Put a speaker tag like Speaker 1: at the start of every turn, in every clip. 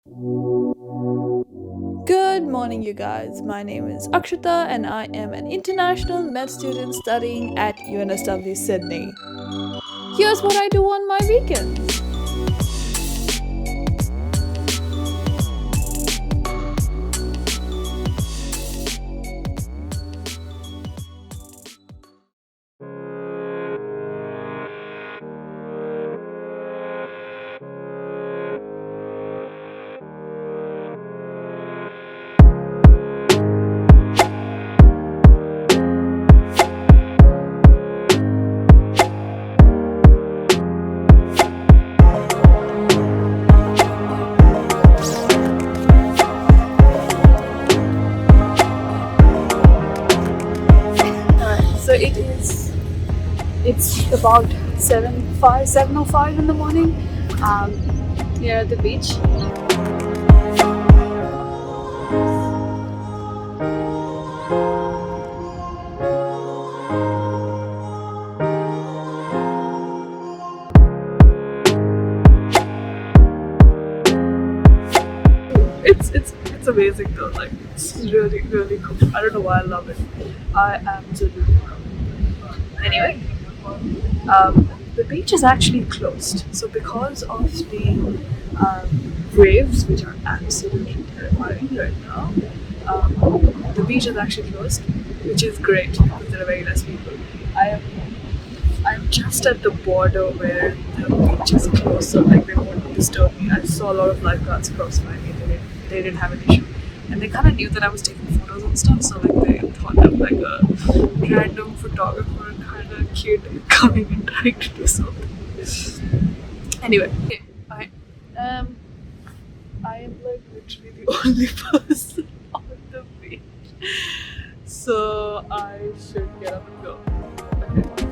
Speaker 1: Good morning, you guys. My name is Akshita, and I am an international med student studying at UNSW Sydney. Here's what I do on my weekends. So it's about 7:05 in the morning. Um, here at the beach. It's amazing though. Like it's really really cool. I don't know why I love it. I absolutely love it. Anyway, the beach is actually closed. So because of the waves, which are absolutely terrifying right now, the beach is actually closed, which is great because there are very less people. I am I'm just at the border where the beach is closed, so like they won't disturb me. I saw a lot of lifeguards cross by me. They didn't have an issue, and they kind of knew that I was taking photos and stuff. So like they thought I'm like a random photographer, kind of kid coming and trying to do something. Anyway, okay, um, I am like literally the only person on the beach, so I should get up and go. Okay.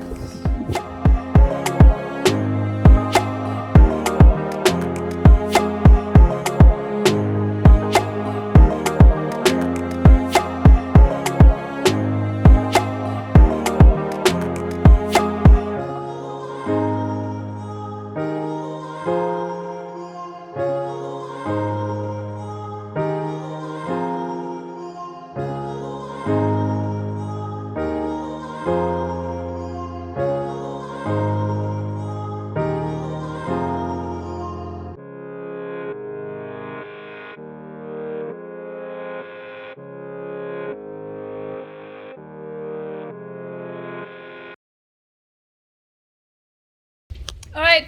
Speaker 1: All right.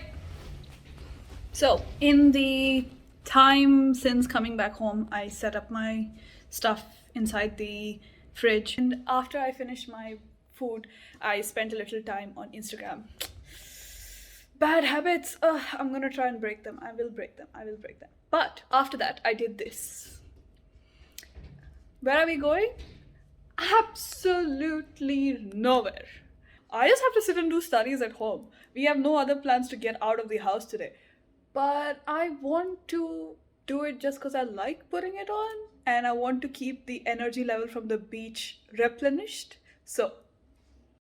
Speaker 1: So, in the time since coming back home, I set up my stuff inside the fridge. And after I finished my food, I spent a little time on Instagram. Bad habits. I'm gonna try and break them. I will break them. I will break them. But after that, I did this. Where are we going? Absolutely nowhere. I just have to sit and do studies at home. We have no other plans to get out of the house today. But I want to do it just because I like putting it on and I want to keep the energy level from the beach replenished. So,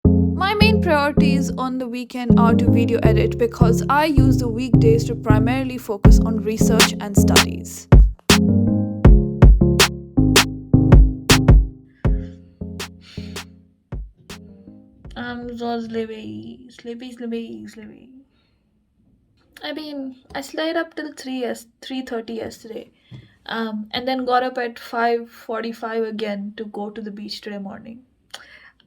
Speaker 1: my main priorities on the weekend are to video edit because I use the weekdays to primarily focus on research and studies. I'm so sleepy, sleepy. I stayed up till 3:30 yesterday, and then got up at 5:45 again to go to the beach today morning.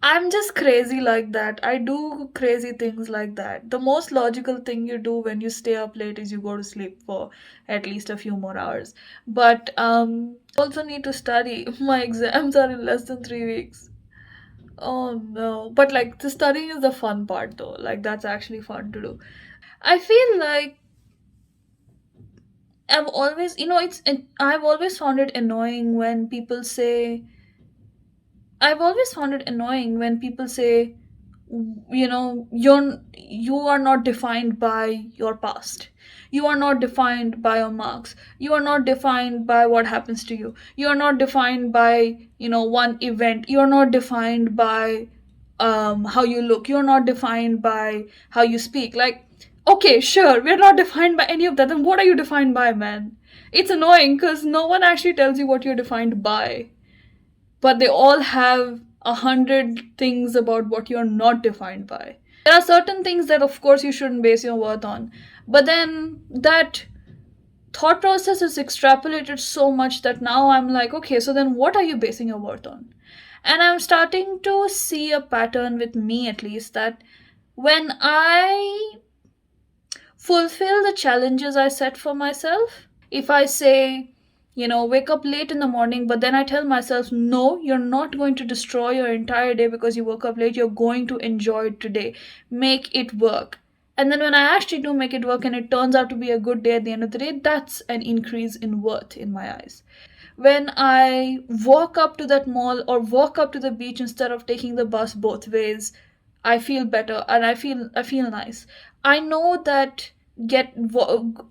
Speaker 1: I'm just crazy like that. I do crazy things like that. The most logical thing you do when you stay up late is you go to sleep for at least a few more hours. But also need to study. My exams are in less than 3 weeks. Oh no. But like the studying is the fun part though. Like that's actually fun to do. I feel like I've always, I've always found it annoying when people say, I've always found it annoying when people say, you are not defined by your past. You are not defined by your marks. You are not defined by what happens to you. You are not defined by, one event. You are not defined by how you look. You are not defined by how you speak. Like,
Speaker 2: Okay, sure, we're not defined by any of that. Then what are you defined by, man? It's annoying because no one actually tells you what you're defined by. But they all have 100 things about what you're not defined by. There are certain things that, of course, you shouldn't base your worth on. But then that thought process is extrapolated so much that now I'm like, okay, so then what are you basing your worth on? And I'm starting to see a pattern with me, at least, that when I fulfill the challenges I set for myself, if I say, wake up late in the morning, but then I tell myself, no, you're not going to destroy your entire day because you woke up late. You're going to enjoy it today. Make it work. And then when I actually do make it work and it turns out to be a good day at the end of the day, that's an increase in worth in my eyes. When I walk up to that mall or walk up to the beach instead of taking the bus both ways, I feel better and I feel nice. I know that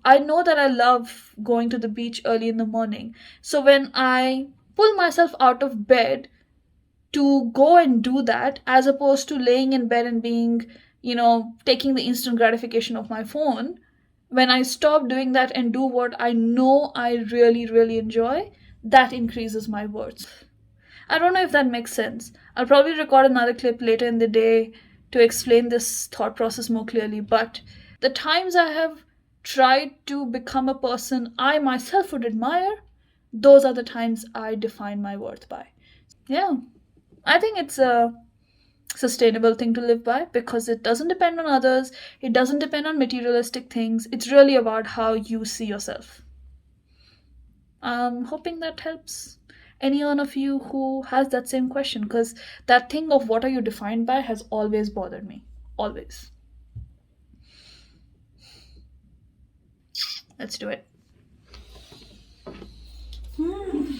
Speaker 2: I know that I love going to the beach early in the morning. So when I pull myself out of bed to go and do that, as opposed to laying in bed and being, taking the instant gratification of my phone, when I stop doing that and do what I know I really, really enjoy, that increases my worth. I don't know if that makes sense. I'll probably record another clip later in the day to explain this thought process more clearly, but the times I have tried to become a person I myself would admire, those are the times I define my worth by. Yeah, I think it's a sustainable thing to live by because it doesn't depend on others, it doesn't depend on materialistic things. It's really about how you see yourself. I'm hoping that helps any one of you who has that same question, because that thing of what are you defined by has always bothered me. Always. Let's do it. You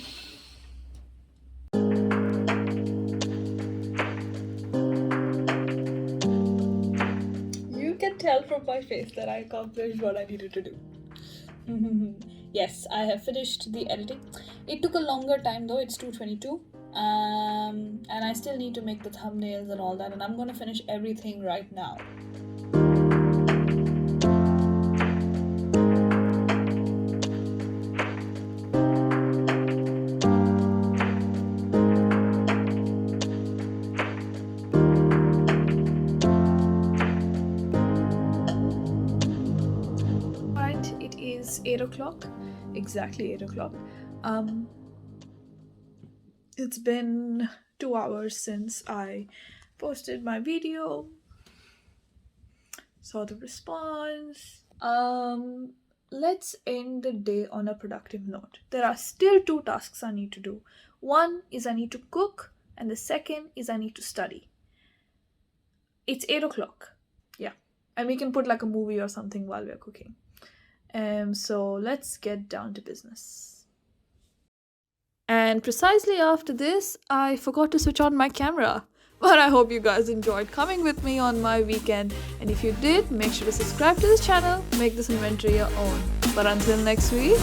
Speaker 2: can tell from my face that I accomplished what I needed to do. Yes, I have finished the editing. It took a longer time though, it's 2:22. And I still need to make the thumbnails and all that, and I'm gonna finish everything right now. Right, it is 8 o'clock. Exactly 8 o'clock. It's been 2 hours since I posted my video. Saw the response. Let's end the day on a productive note. There are still 2 tasks I need to do. One is I need to cook, and the second is I need to study. It's 8 o'clock. Yeah. And we can put like a movie or something while we're cooking. So let's get down to business. And precisely after this, I forgot to switch on my camera. But I hope you guys enjoyed coming with me on my weekend. And if you did, make sure to subscribe to this channel, make this inventory your own. But until next week,